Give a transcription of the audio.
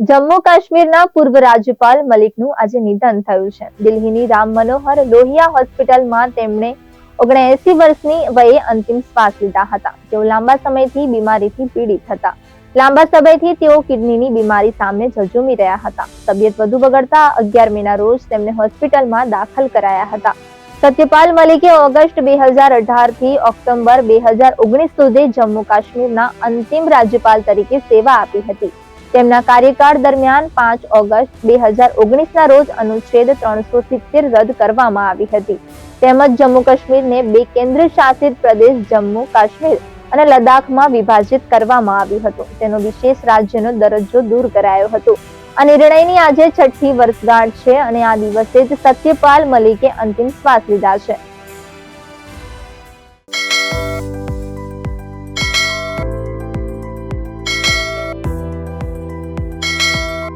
જમ્મુ કાશ્મીરના પૂર્વ રાજ્યપાલ મલિકનું આજે નિધન થયું છે. દિલ્હીની રામ મનોહર લોહિયા હોસ્પિટલમાં તેમણે 79 વર્ષની વયે અંતિમ શ્વાસ લીધા હતા. તેઓ લાંબા સમયથી બીમારીથી પીડિત હતા. લાંબા સમયથી તેઓ કિડનીની બીમારી સામે ઝઝૂમી રહ્યા હતા. તબિયત વધુ બગડતા 11 મેના રોજ તેમને હોસ્પિટલમાં દાખલ કરાયા હતા. સત્યપાલ મલિકે ઓગસ્ટ 2018 થી ઓક્ટોબર 2019 સુધી જમ્મુ કાશ્મીરના અંતિમ રાજ્યપાલ તરીકે સેવા આપી હતી. તેમના કાર્યકાળ દરમિયાન 5 ઓગસ્ટ 2019ના રોજ અનુચ્છેદ 370 રદ કરવામાં આવી હતી. તેમજ જમ્મુ કાશ્મીરને 2 કેન્દ્ર શાસિત પ્રદેશ જમ્મુ કાશ્મીર અને લદ્દાખમાં વિભાજિત કરવામાં આવ્યું હતું. તેનો વિશેષ રાજ્યનો દરજ્જો દૂર કરાયો હતો. આ નિર્ણયની આજે 6ઠ્ઠી વર્ષગાંઠ છે અને આ દિવસે જ સત્યપાલ મલિકે અંતિમ શ્વાસ લીધા છે.